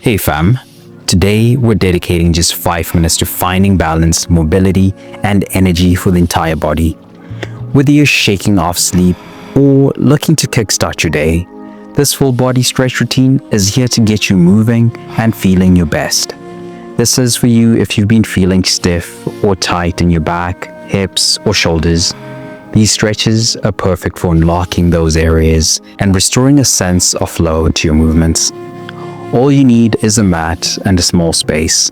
Hey fam, today we're dedicating just 5 minutes to finding balance, mobility, and energy for the entire body. Whether you're shaking off sleep or looking to kickstart your day, this full body stretch routine is here to get you moving and feeling your best. This is for you if you've been feeling stiff or tight in your back, hips, or shoulders. These stretches are perfect for unlocking those areas and restoring a sense of flow to your movements. All you need is a mat and a small space.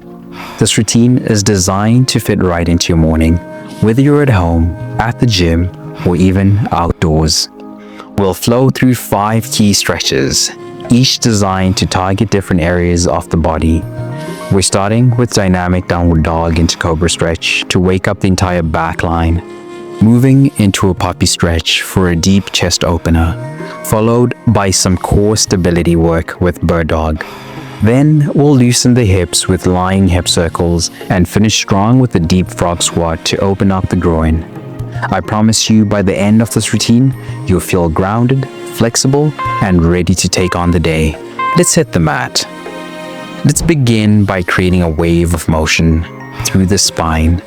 This routine is designed to fit right into your morning, whether you're at home, at the gym, or even outdoors. We'll flow through 5 key stretches, each designed to target different areas of the body. We're starting with dynamic downward dog into cobra stretch to wake up the entire back line, moving into a puppy stretch for a deep chest opener, followed by some core stability work with bird dog. Then we'll loosen the hips with lying hip circles and finish strong with a deep frog squat to open up the groin. I promise you by the end of this routine, you'll feel grounded, flexible, and ready to take on the day. Let's hit the mat. Let's begin by creating a wave of motion through the spine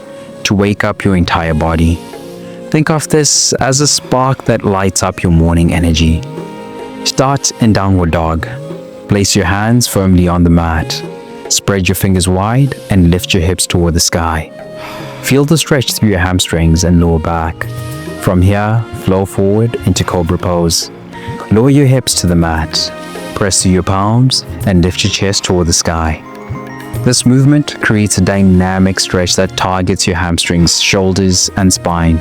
to wake up your entire body. Think of this as a spark that lights up your morning energy. Start in downward dog. Place your hands firmly on the mat. Spread your fingers wide and lift your hips toward the sky. Feel the stretch through your hamstrings and lower back. From here, flow forward into cobra pose. Lower your hips to the mat. Press through your palms and lift your chest toward the sky. This movement creates a dynamic stretch that targets your hamstrings, shoulders, and spine.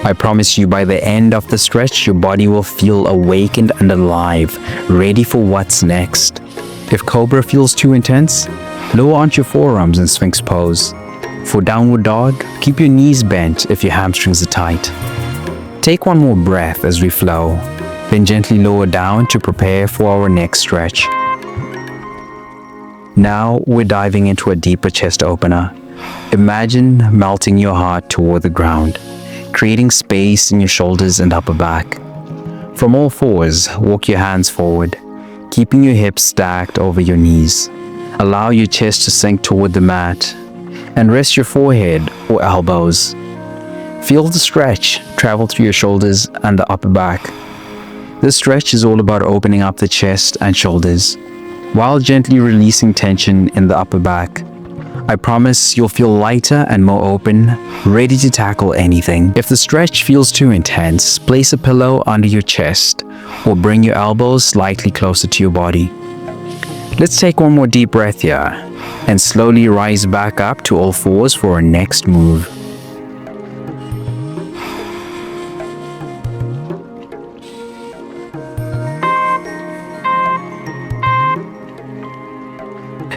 I promise you by the end of the stretch, your body will feel awakened and alive, ready for what's next. If cobra feels too intense, lower onto your forearms in sphinx pose. For downward dog, keep your knees bent if your hamstrings are tight. Take one more breath as we flow, then gently lower down to prepare for our next stretch. Now we're diving into a deeper chest opener. Imagine melting your heart toward the ground, creating space in your shoulders and upper back. From all fours, walk your hands forward, keeping your hips stacked over your knees. Allow your chest to sink toward the mat, and rest your forehead or elbows. Feel the stretch travel through your shoulders and the upper back. This stretch is all about opening up the chest and shoulders, while gently releasing tension in the upper back. I promise you'll feel lighter and more open, ready to tackle anything. If the stretch feels too intense, place a pillow under your chest or bring your elbows slightly closer to your body. Let's take one more deep breath here and slowly rise back up to all fours for our next move.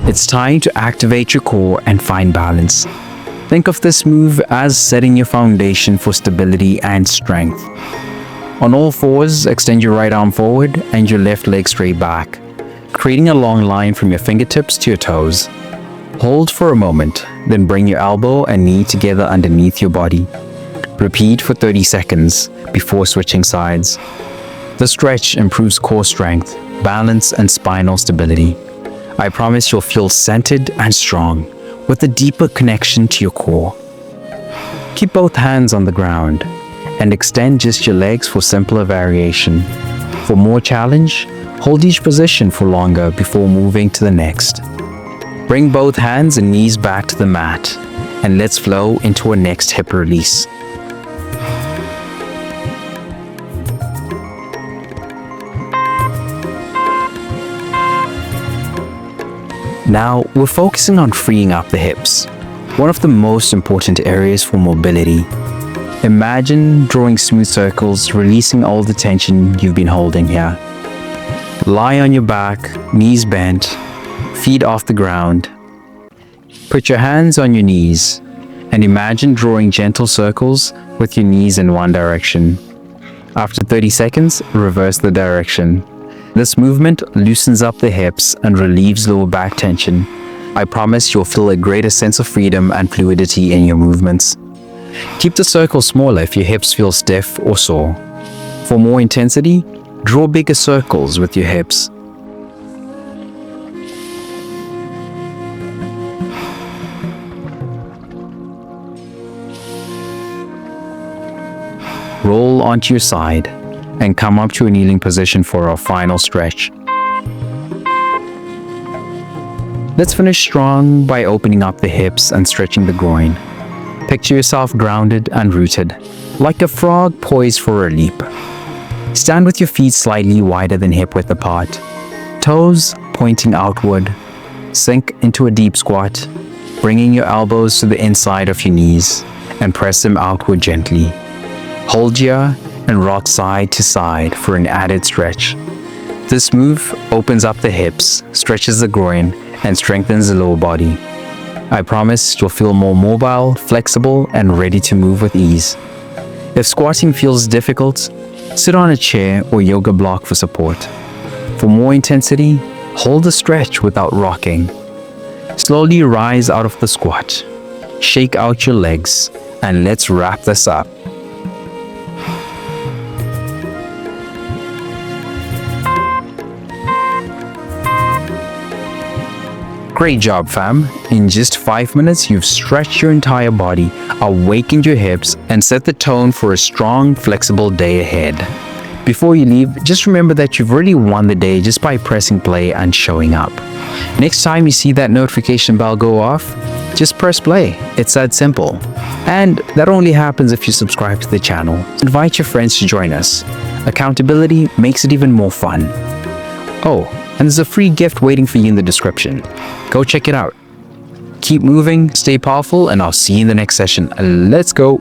It's time to activate your core and find balance. Think of this move as setting your foundation for stability and strength. On all fours, extend your right arm forward and your left leg straight back, creating a long line from your fingertips to your toes. Hold for a moment, then bring your elbow and knee together underneath your body. Repeat for 30 seconds before switching sides. The stretch improves core strength, balance, and spinal stability. I promise you'll feel centered and strong, with a deeper connection to your core. Keep both hands on the ground, and extend just your legs for simpler variation. For more challenge, hold each position for longer before moving to the next. Bring both hands and knees back to the mat, and let's flow into our next hip release. Now, we're focusing on freeing up the hips, one of the most important areas for mobility. Imagine drawing smooth circles, releasing all the tension you've been holding here. Lie on your back, knees bent, feet off the ground. Put your hands on your knees and imagine drawing gentle circles with your knees in one direction. After 30 seconds, reverse the direction. This movement loosens up the hips and relieves lower back tension. I promise you'll feel a greater sense of freedom and fluidity in your movements. Keep the circle smaller if your hips feel stiff or sore. For more intensity, draw bigger circles with your hips. roll onto your side and come up to a kneeling position for our final stretch. Let's finish strong by opening up the hips and stretching the groin. Picture yourself grounded and rooted, like a frog poised for a leap. Stand with your feet slightly wider than hip width apart, toes pointing outward. Sink into a deep squat, bringing your elbows to the inside of your knees and press them outward gently. Hold here and rock side to side for an added stretch. This move opens up the hips, stretches the groin, and strengthens the lower body. I promise you'll feel more mobile, flexible, and ready to move with ease. If squatting feels difficult, sit on a chair or yoga block for support. For more intensity, hold the stretch without rocking. Slowly rise out of the squat. Shake out your legs, and let's wrap this up. Great job, fam. In just 5 minutes, you've stretched your entire body, awakened your hips, and set the tone for a strong, flexible day ahead. Before you leave, just remember that you've already won the day just by pressing play and showing up. Next time you see that notification bell go off, just press play. It's that simple. And that only happens if you subscribe to the channel. Invite your friends to join us. Accountability makes it even more fun. Oh, and there's a free gift waiting for you in the description. Go check it out. Keep moving, stay powerful, and I'll see you in the next session. Let's go.